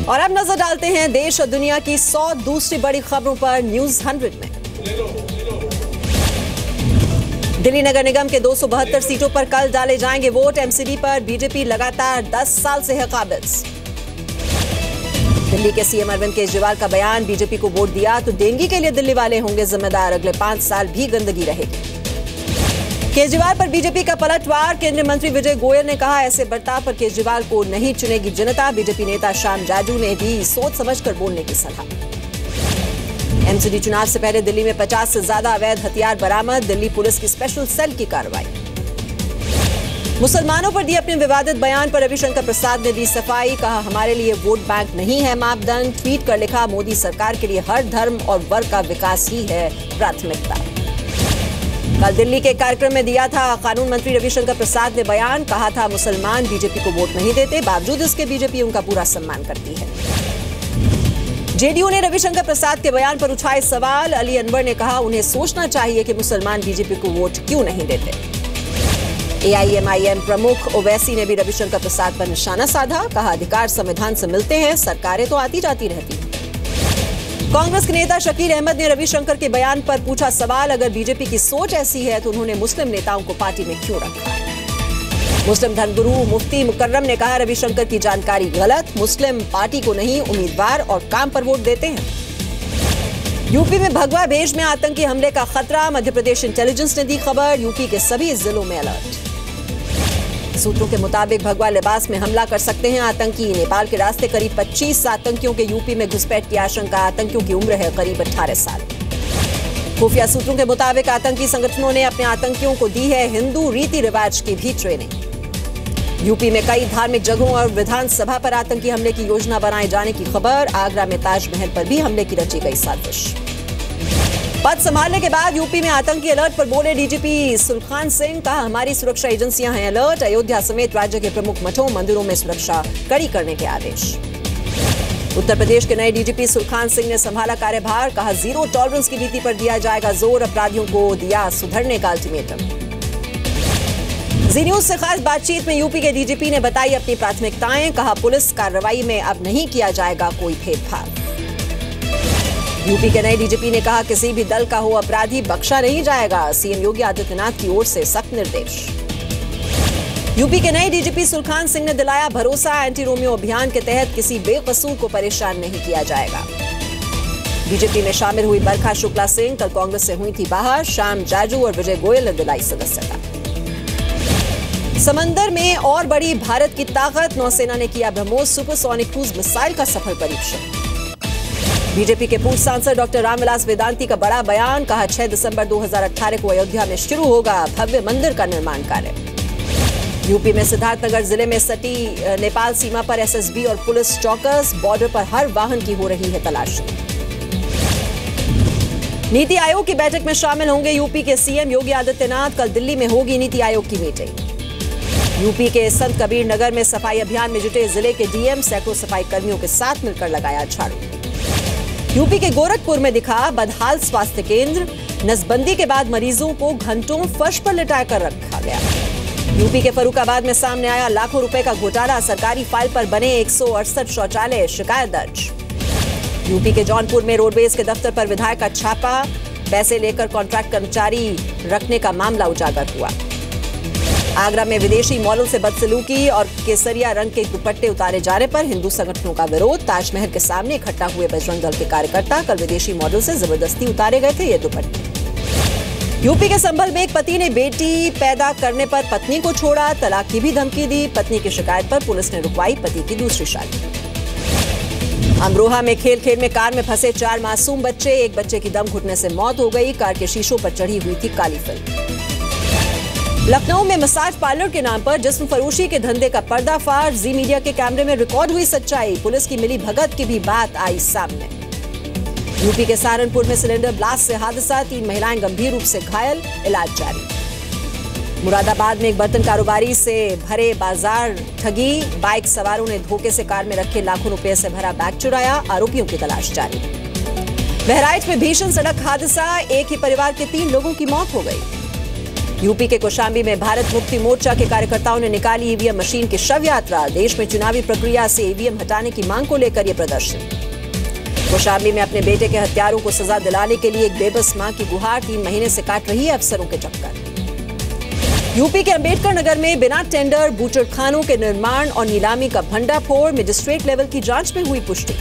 और अब नजर डालते हैं देश और दुनिया की 100 दूसरी बड़ी खबरों पर न्यूज 100 में। दिल्ली नगर निगम के 272 सीटों पर कल डाले जाएंगे वोट। एमसीडी पर बीजेपी लगातार 10 साल से है काबिज। दिल्ली के सीएम अरविंद केजरीवाल का बयान, बीजेपी को वोट दिया तो डेंगू के लिए दिल्ली वाले होंगे जिम्मेदार, अगले 5 साल भी गंदगी रहेगी। केजरीवाल पर बीजेपी का पलटवार, केंद्रीय मंत्री विजय गोयल ने कहा ऐसे बर्ताव पर केजरीवाल को नहीं चुनेगी जनता। बीजेपी नेता श्याम जाजू ने दी सोच समझकर बोलने की सलाह। एमसीडी चुनाव से पहले दिल्ली में 50 से ज्यादा अवैध हथियार बरामद, दिल्ली पुलिस की स्पेशल सेल की कार्रवाई। मुसलमानों पर दिए अपने विवादित बयान पर रविशंकर प्रसाद ने दी सफाई, कहा हमारे लिए वोट बैंक नहीं है मापदंड। ट्वीट कर लिखा, मोदी सरकार के लिए हर धर्म और वर्ग का विकास ही है प्राथमिकता। कल दिल्ली के कार्यक्रम में दिया था कानून मंत्री रविशंकर प्रसाद ने बयान, कहा था मुसलमान बीजेपी को वोट नहीं देते, बावजूद इसके बीजेपी उनका पूरा सम्मान करती है। जेडीयू ने रविशंकर प्रसाद के बयान पर उठाए सवाल, अली अनवर ने कहा उन्हें सोचना चाहिए कि मुसलमान बीजेपी को वोट क्यों नहीं देते। एआईएमआईएम प्रमुख ओवैसी ने भी रविशंकर प्रसाद पर निशाना साधा, कहा अधिकार संविधान से मिलते हैं, सरकारें तो आती जाती रहती हैं। कांग्रेस के नेता शकील अहमद ने रविशंकर के बयान पर पूछा सवाल, अगर बीजेपी की सोच ऐसी है तो उन्होंने मुस्लिम नेताओं को पार्टी में क्यों रखा है। मुस्लिम धर्मगुरु मुफ्ती मुकर्रम ने कहा रविशंकर की जानकारी गलत, मुस्लिम पार्टी को नहीं उम्मीदवार और काम पर वोट देते हैं। यूपी में भगवा भेष में आतंकी हमले का खतरा, मध्य प्रदेश इंटेलिजेंस ने दी खबर, यूपी के सभी जिलों में अलर्ट। सूत्रों के मुताबिक भगवा लिबास में हमला कर सकते हैं आतंकी, नेपाल के रास्ते करीब 25 आतंकियों के यूपी में घुसपैठ की आशंका, आतंकियों की उम्र है करीब 18 साल। खुफिया सूत्रों के मुताबिक आतंकी संगठनों ने अपने आतंकियों को दी है हिंदू रीति रिवाज की भी ट्रेनिंग। यूपी में कई धार्मिक जगहों और विधानसभा पर आतंकी हमले की योजना बनाए जाने की खबर, आगरा में ताजमहल पर भी हमले की रची गई साजिश। पद संभालने के बाद यूपी में आतंकी अलर्ट पर बोले डीजीपी सुलखान सिंह, कहा हमारी सुरक्षा एजेंसियां हैं अलर्ट, अयोध्या समेत राज्य के प्रमुख मठों मंदिरों में सुरक्षा कड़ी करने के आदेश। उत्तर प्रदेश के नए डीजीपी सुलखान सिंह ने संभाला कार्यभार, कहा जीरो टॉलरेंस की नीति पर दिया जाएगा जोर, अपराधियों को दिया सुधरने का अल्टीमेटम। जी न्यूज से खास बातचीत में यूपी के डीजीपी ने बताई अपनी प्राथमिकताएं, कहा पुलिस कार्रवाई में अब नहीं किया जाएगा कोई भेदभाव। यूपी के नए डीजीपी ने कहा किसी भी दल का हो अपराधी बख्शा नहीं जाएगा, सीएम योगी आदित्यनाथ की ओर से सख्त निर्देश। यूपी के नए डीजीपी सुलखान सिंह ने दिलाया भरोसा, एंटी रोमियो अभियान के तहत किसी बेकसूर को परेशान नहीं किया जाएगा। बीजेपी में शामिल हुई बरखा शुक्ला सिंह कल कांग्रेस से हुई थी बाहर, श्याम जाजू और विजय गोयल ने दिलाई सदस्यता। समंदर में और बड़ी भारत की ताकत, नौसेना ने किया ब्रह्मोस सुपरसोनिक क्रूज मिसाइल का सफल परीक्षण। बीजेपी के पूर्व सांसद डॉक्टर रामविलास वेदांती का बड़ा बयान, कहा 6 दिसंबर 2018 को अयोध्या में शुरू होगा भव्य मंदिर का निर्माण कार्य। यूपी में सिद्धार्थनगर जिले में सटी नेपाल सीमा पर एसएसबी और पुलिस चौकस, बॉर्डर पर हर वाहन की हो रही है तलाशी। नीति आयोग की बैठक में शामिल होंगे यूपी के सीएम योगी आदित्यनाथ, कल दिल्ली में होगी नीति आयोग की मीटिंग। यूपी के संत कबीर नगर में सफाई अभियान में जुटे जिले के डीएम, सैकड़ों सफाई कर्मियों के साथ मिलकर लगाया झाड़ू। यूपी के गोरखपुर में दिखा बदहाल स्वास्थ्य केंद्र, नसबंदी के बाद मरीजों को घंटों फर्श पर लिटा कर रखा गया। यूपी के फर्रुखाबाद में सामने आया लाखों रुपए का घोटाला, सरकारी फाइल पर बने 168 शौचालय, शिकायत दर्ज। यूपी के जौनपुर में रोडवेज के दफ्तर पर विधायक का छापा, पैसे लेकर कॉन्ट्रैक्ट कर्मचारी रखने का मामला उजागर हुआ। आगरा में विदेशी मॉडल से बदसलूकी और केसरिया रंग के दुपट्टे उतारे जाने पर हिंदू संगठनों का विरोध, ताजमहल के सामने इकट्ठा हुए बजरंग दल के कार्यकर्ता, कल विदेशी मॉडल से जबरदस्ती उतारे गए थे ये दुपट्टे। यूपी के संभल में एक पति ने बेटी पैदा करने पर पत्नी को छोड़ा, तलाक की भी धमकी दी, पत्नी की शिकायत पर पुलिस ने रुकवाई पति की दूसरी शादी। अमरोहा में खेल खेल में कार में फंसे 4 मासूम बच्चे, एक बच्चे की दम घुटने से मौत हो गई, कार के शीशों पर चढ़ी हुई थी काली फिल्म। लखनऊ में मसाज पार्लर के नाम पर जिस्म फरोशी के धंधे का पर्दाफाश, जी मीडिया के कैमरे में रिकॉर्ड हुई सच्चाई, पुलिस की मिली भगत की भी बात आई सामने। यूपी के सहारनपुर में सिलेंडर ब्लास्ट से हादसा, 3 महिलाएं गंभीर रूप से घायल, इलाज जारी। मुरादाबाद में एक बर्तन कारोबारी से भरे बाजार ठगी, बाइक सवारों ने धोखे से कार में रखे लाखों रुपए से भरा बैग चुराया, आरोपियों की तलाश जारी। बहराइच में भीषण सड़क हादसा, एक ही परिवार के 3 लोगों की मौत हो गई। यूपी के कौशाम्बी में भारत मुक्ति मोर्चा के कार्यकर्ताओं ने निकाली ईवीएम मशीन की शव यात्रा। देश में चुनावी प्रक्रिया से ईवीएम हटाने की मांग को लेकर यह प्रदर्शन। कौशाम्बी में अपने बेटे के हत्यारों को सजा दिलाने के लिए एक बेबस मां की गुहार 3 महीने से काट रही है अफसरों के चक्कर। यूपी के अंबेडकर नगर में बिना टेंडर बूचड़खानों के निर्माण और नीलामी का भंडाफोड़, मजिस्ट्रेट लेवल की जांच में हुई पुष्टि।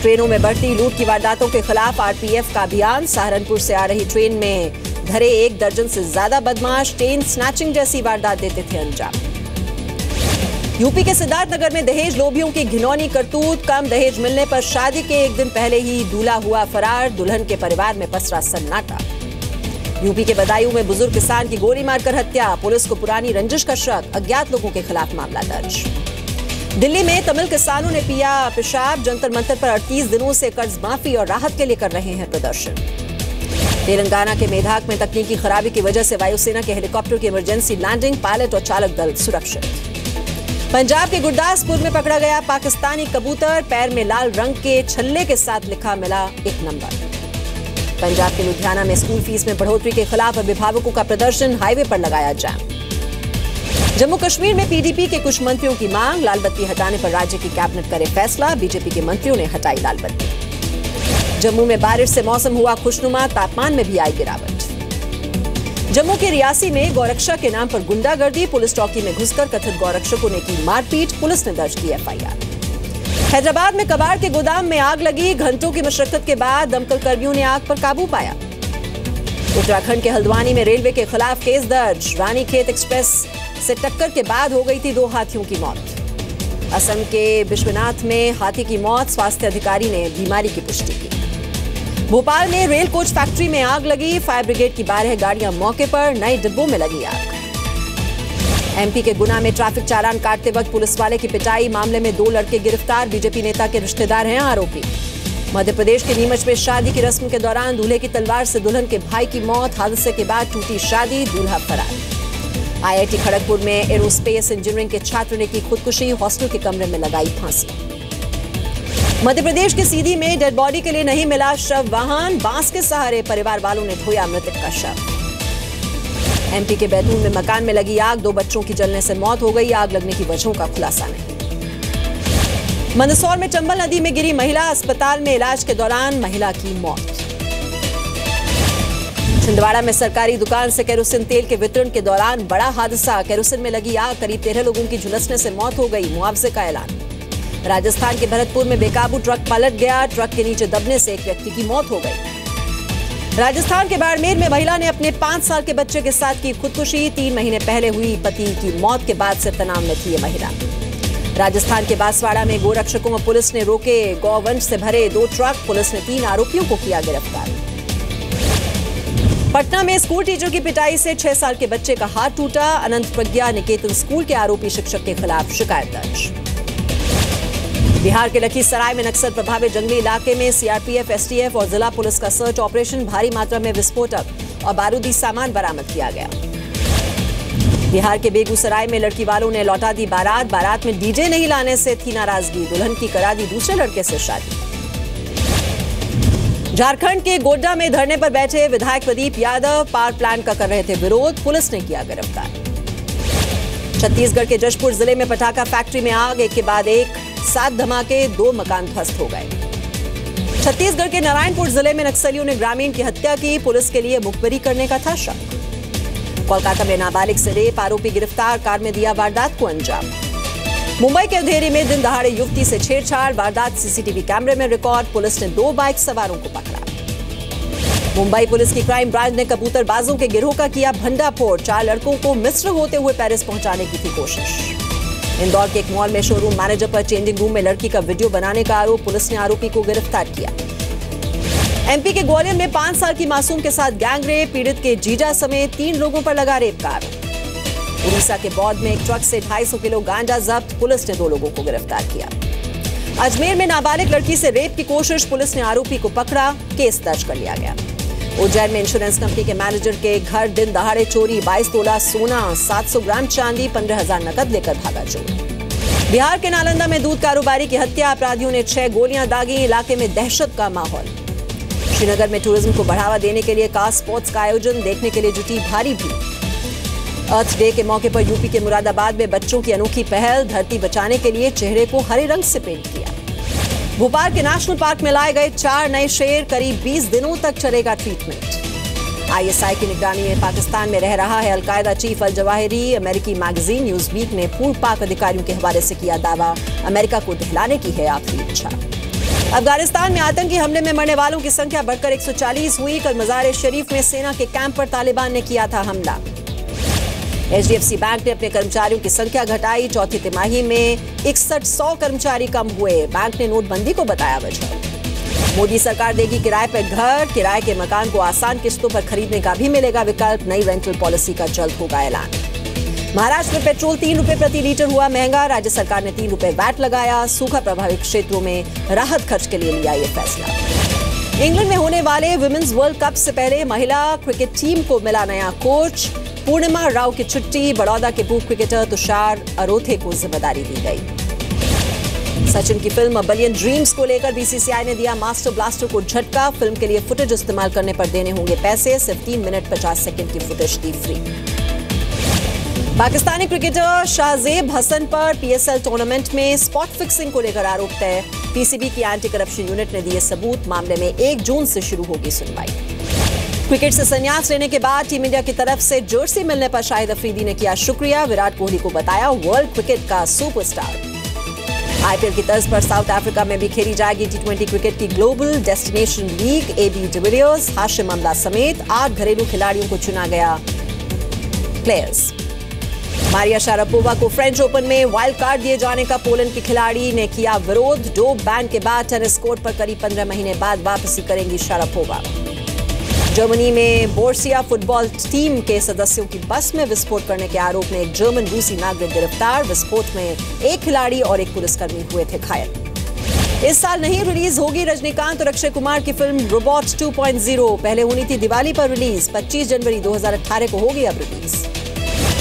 ट्रेनों में बढ़ती लूट की वारदातों के खिलाफ आरपीएफ का अभियान। सहारनपुर से आ रही ट्रेन में धरे 1 दर्जन से ज्यादा बदमाश चेन स्नैचिंग जैसी वारदात देते थे अंजाम। यूपी के सिद्धार्थनगर में दहेज लोभियों की घिनौनी करतूत। कम दहेज मिलने पर शादी के 1 दिन पहले ही दूल्हा हुआ फरार। दुल्हन के परिवार में पसरा सन्नाटा। यूपी के बदायूं में बुजुर्ग किसान की गोली मारकर हत्या। पुलिस को पुरानी रंजिश का शक, अज्ञात लोगों के खिलाफ मामला दर्ज। दिल्ली में तमिल किसानों ने पिया पेशाब। जंतर मंतर पर 38 दिनों से कर्ज माफी और राहत के लिए कर रहे हैं प्रदर्शन। तेलंगाना के मेधाक में तकनीकी खराबी की वजह से वायुसेना के हेलीकॉप्टर की इमरजेंसी लैंडिंग, पायलट और चालक दल सुरक्षित। पंजाब के गुरदासपुर में पकड़ा गया पाकिस्तानी कबूतर। पैर में लाल रंग के छल्ले के साथ लिखा मिला 1 नंबर। पंजाब के लुधियाना में स्कूल फीस में बढ़ोतरी के खिलाफ अभिभावकों का प्रदर्शन। हाईवे पर लगाया जाम। जम्मू कश्मीर में पीडीपी के कुछ मंत्रियों की मांग। लाल बत्ती हटाने पर राज्य की कैबिनेट करे फैसला। बीजेपी के मंत्रियों ने हटाई लाल बत्ती। जम्मू में बारिश से मौसम हुआ खुशनुमा। तापमान में भी आई गिरावट। जम्मू के रियासी में गौरक्षा के नाम पर गुंडागर्दी। पुलिस चौकी में घुसकर कथित गौरक्षकों ने की मारपीट। पुलिस ने दर्ज की एफआईआर। हैदराबाद में कबाड़ के गोदाम में आग लगी। घंटों की मशक्कत के बाद दमकल कर्मियों ने आग पर काबू पाया। उत्तराखंड के हल्द्वानी में रेलवे के खिलाफ केस दर्ज। रानीखेत एक्सप्रेस से टक्कर के बाद हो गई थी 2 हाथियों की मौत। असम के बिश्वनाथ में हाथी की मौत। स्वास्थ्य अधिकारी ने बीमारी की पुष्टि की। भोपाल में रेल कोच फैक्ट्री में आग लगी। फायर ब्रिगेड की 12 गाड़ियां मौके पर। नए डिब्बों में लगी आग। एमपी के गुना में ट्रैफिक चालान काटते वक्त पुलिस वाले की पिटाई। मामले में 2 लड़के गिरफ्तार। बीजेपी नेता के रिश्तेदार हैं आरोपी। मध्य प्रदेश के नीमच में शादी की रस्म के दौरान दूल्हे की तलवार से दुल्हन के भाई की मौत। हादसे के बाद टूटी शादी, दूल्हा फरार। आईआईटी खड़गपुर में एरोस्पेस इंजीनियरिंग के छात्र ने की खुदकुशी। हॉस्टल के कमरे में लगाई फांसी। मध्य प्रदेश के सीधी में डेड बॉडी के लिए नहीं मिला शव वाहन। बांस के सहारे परिवार वालों ने धोया मृतक का शव। एमपी के बैतूल में मकान में लगी आग। 2 बच्चों की जलने से मौत हो गई। आग लगने की वजहों का खुलासा नहीं। मंदसौर में चंबल नदी में गिरी महिला। अस्पताल में इलाज के दौरान महिला की मौत। छिंदवाड़ा में सरकारी दुकान से केरोसिन तेल के वितरण के दौरान बड़ा हादसा। केरोसिन में लगी आग। करीब 13 लोगों की झुलसने से मौत हो गई। मुआवजे का ऐलान। राजस्थान के भरतपुर में बेकाबू ट्रक पलट गया। ट्रक के नीचे दबने से एक व्यक्ति की मौत हो गई। राजस्थान के बाड़मेर में महिला ने अपने 5 साल के बच्चे के साथ की खुदकुशी। 3 महीने पहले हुई पति की मौत के बाद से तनाव में थी ये महिला। राजस्थान के बांसवाड़ा में गोरक्षकों और पुलिस ने रोके गौवंश से भरे 2 ट्रक। पुलिस ने 3 आरोपियों को किया गिरफ्तार। पटना में स्कूल टीचर की पिटाई से 6 साल के बच्चे का हाथ टूटा। अनंत प्रज्ञा निकेतन स्कूल के आरोपी शिक्षक के खिलाफ शिकायत दर्ज। बिहार के लखीसराय में नक्सल प्रभावित जंगली इलाके में सीआरपीएफ, एसटीएफ और जिला पुलिस का सर्च ऑपरेशन। भारी मात्रा में विस्फोटक और बारूदी सामान बरामद किया गया। बिहार के बेगूसराय में लड़की वालों ने लौटा दी बारात। बारात में डीजे नहीं लाने से थी नाराजगी। दुल्हन की करा दी दूसरे लड़के से शादी। झारखंड के गोड्डा में धरने पर बैठे विधायक प्रदीप यादव पावर प्लांट का कर रहे थे विरोध। पुलिस ने किया गिरफ्तार। छत्तीसगढ़ के जशपुर जिले में पटाखा फैक्ट्री में आग। एक के बाद एक 7 धमाके, 2 मकान ध्वस्त हो गए। छत्तीसगढ़ के नारायणपुर जिले में नक्सलियों ने ग्रामीण की हत्या की। पुलिस के लिए मुखबिरी करने का था शक। कोलकाता में नाबालिग से रेप, आरोपी गिरफ्तार। कार में दिया वारदात को अंजाम। मुंबई के अंधेरी में दिन दहाड़े युवती से छेड़छाड़। वारदात सीसीटीवी कैमरे में रिकॉर्ड। पुलिस ने 2 बाइक सवारों को पकड़ा। मुंबई पुलिस की क्राइम ब्रांच ने कबूतरबाजों के गिरोह का किया भंडाफोड़। 4 लड़कों को मिस्र होते हुए पेरिस पहुंचाने की थी कोशिश। इंदौर के एक मॉल में शोरूम मैनेजर पर चेंजिंग रूम में लड़की का वीडियो बनाने का आरोप। पुलिस ने आरोपी को गिरफ्तार किया। एमपी के ग्वालियर में 5 साल की मासूम के साथ गैंगरेप। पीड़ित के जीजा समेत 3 लोगों पर लगा रेप का आरोप। उड़ीसा के बौद्ध में एक ट्रक से 250 किलो गांजा जब्त। पुलिस ने 2 लोगों को गिरफ्तार किया। अजमेर में नाबालिग लड़की से रेप की कोशिश। पुलिस ने आरोपी को पकड़ा। केस दर्ज कर लिया गया। उज्जैन में इंश्योरेंस कंपनी के मैनेजर के घर दिन दहाड़े चोरी। 22 तोला सोना, 700 ग्राम चांदी, 15,000 नकद लेकर भागा चोर। बिहार के नालंदा में दूध कारोबारी की हत्या। अपराधियों ने 6 गोलियां दागी। इलाके में दहशत का माहौल। श्रीनगर में टूरिज्म को बढ़ावा देने के लिए कार स्पोर्ट्स का आयोजन, देखने के लिए जुटी भारी भीड़। अर्थ डे के मौके पर यूपी के मुरादाबाद में बच्चों की अनोखी पहल, धरती बचाने के लिए चेहरे को हरे रंग से पेंट किया। भोपाल के नेशनल पार्क में लाए गए 4 नए शेर, करीब 20 दिनों तक चलेगा ट्रीटमेंट। आईएसआई की निगरानी में पाकिस्तान में रह रहा है अलकायदा चीफ अल जवाहिरी। अमेरिकी मैगजीन न्यूज़वीक ने पूर्व पाक अधिकारियों के हवाले से किया दावा, अमेरिका को दिखलाने की है आखिरी इच्छा। अफगानिस्तान में आतंकी हमले में मरने वालों की संख्या बढ़कर 140 हुई। कल मज़ार शरीफ में सेना के कैंप पर तालिबान ने किया था हमला। HDFC बैंक ने अपने कर्मचारियों की संख्या घटाई, चौथी तिमाही में 6100 कर्मचारी कम हुए। बैंक ने नोटबंदी को बताया वजह। मोदी सरकार देगी किराए पर घर, किराए के मकान को आसान किस्तों पर खरीदने का भी मिलेगा विकल्प। नई रेंटल पॉलिसी का जल्द होगा ऐलान। महाराष्ट्र में पेट्रोल 3 रुपए प्रति लीटर हुआ महंगा, राज्य सरकार ने 3 रुपए वैट लगाया। सूखा प्रभावित क्षेत्रों में राहत खर्च के लिए लिया ये फैसला। इंग्लैंड में होने वाले विमेंस वर्ल्ड कप से पहले महिला क्रिकेट टीम को मिला नया कोच। पूर्णिमा राव की छुट्टी, बड़ौदा के पूर्व क्रिकेटर तुषार अरोथे को जिम्मेदारी दी गई। सचिन की फिल्म अ बिलियन ड्रीम्स को लेकर बीसीसीआई ने दिया मास्टर ब्लास्टर को झटका। फिल्म के लिए फुटेज इस्तेमाल करने पर देने होंगे पैसे, सिर्फ 3 मिनट 50 सेकंड की फुटेज दी फ्री। पाकिस्तानी क्रिकेटर शाहजेब हसन पर PSL टूर्नामेंट में स्पॉट फिक्सिंग को लेकर आरोप तय। पीसीबी की एंटी करप्शन यूनिट ने दिए सबूत, मामले में 1 जून से शुरू होगी सुनवाई। क्रिकेट से संन्यास लेने के बाद टीम इंडिया की तरफ से जर्सी मिलने पर शाहिद अफरीदी ने किया शुक्रिया। विराट कोहली को बताया वर्ल्ड क्रिकेट का सुपरस्टार। IPL की तर्ज पर साउथ अफ्रीका में भी खेली जाएगी T20 क्रिकेट की global destination league. AB de Villiers, Hashim अमला समेत 8 घरेलू खिलाड़ियों को चुना गया प्लेयर्स। मारिया शारापोवा को फ्रेंच ओपन में वाइल्ड कार्ड दिए जाने का पोलैंड की खिलाड़ी ने किया विरोध। डोप बैन के बाद टेनिस कोर्ट पर करीब 15 महीने बाद वापसी करेंगी शारापोवा। जर्मनी में बोर्सिया फुटबॉल टीम के सदस्यों की बस में विस्फोट करने के आरोप में एक जर्मन रूसी नागरिक गिरफ्तार। विस्फोट में 1 खिलाड़ी और 1 पुलिसकर्मी हुए थे घायल। इस साल नहीं रिलीज होगी रजनीकांत और अक्षय कुमार की फिल्म रोबोट 2.0। पहले होनी थी दिवाली पर रिलीज, 25 जनवरी 2018 को होगी अब रिलीज।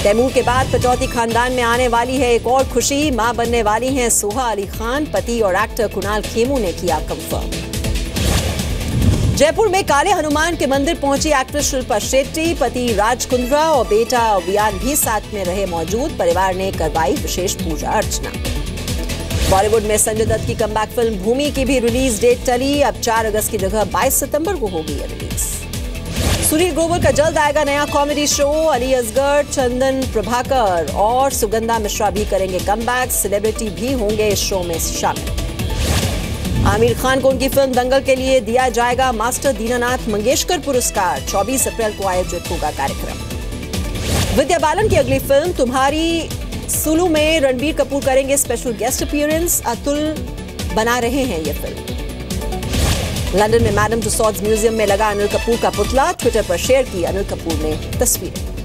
तैमूर के बाद पटौती खानदान में आने वाली है एक और खुशी, मां बनने वाली हैं सोहा अली खान। पति और एक्टर कुणाल खेमू ने किया कंफर्म। जयपुर में काले हनुमान के मंदिर पहुंची एक्ट्रेस शिल्पा शेट्टी। पति राज कुंद्रा और बेटा वियान भी साथ में रहे मौजूद। परिवार ने करवाई विशेष पूजा अर्चना। बॉलीवुड में संजय दत्त की कमबैक फिल्म भूमि की भी रिलीज डेट टली। अब 4 अगस्त की जगह 22 सितंबर को होगी रिलीज। सुनील ग्रोवर का जल्द आएगा नया कॉमेडी शो। अली असगर, चंदन प्रभाकर और सुगंधा मिश्रा भी करेंगे कमबैक। सेलिब्रिटी भी होंगे इस शो में शामिल। आमिर खान को उनकी फिल्म दंगल के लिए दिया जाएगा मास्टर दीनानाथ मंगेशकर पुरस्कार। 24 अप्रैल को आयोजित होगा कार्यक्रम। विद्या बालन की अगली फिल्म तुम्हारी सुलू में रणबीर कपूर करेंगे स्पेशल गेस्ट अपीयरेंस। अतुल बना रहे हैं ये फिल्म। लंदन में मैडम तुसाड्स म्यूजियम में लगा अनिल कपूर का पुतला। ट्विटर पर शेयर की अनिल कपूर ने तस्वीरें।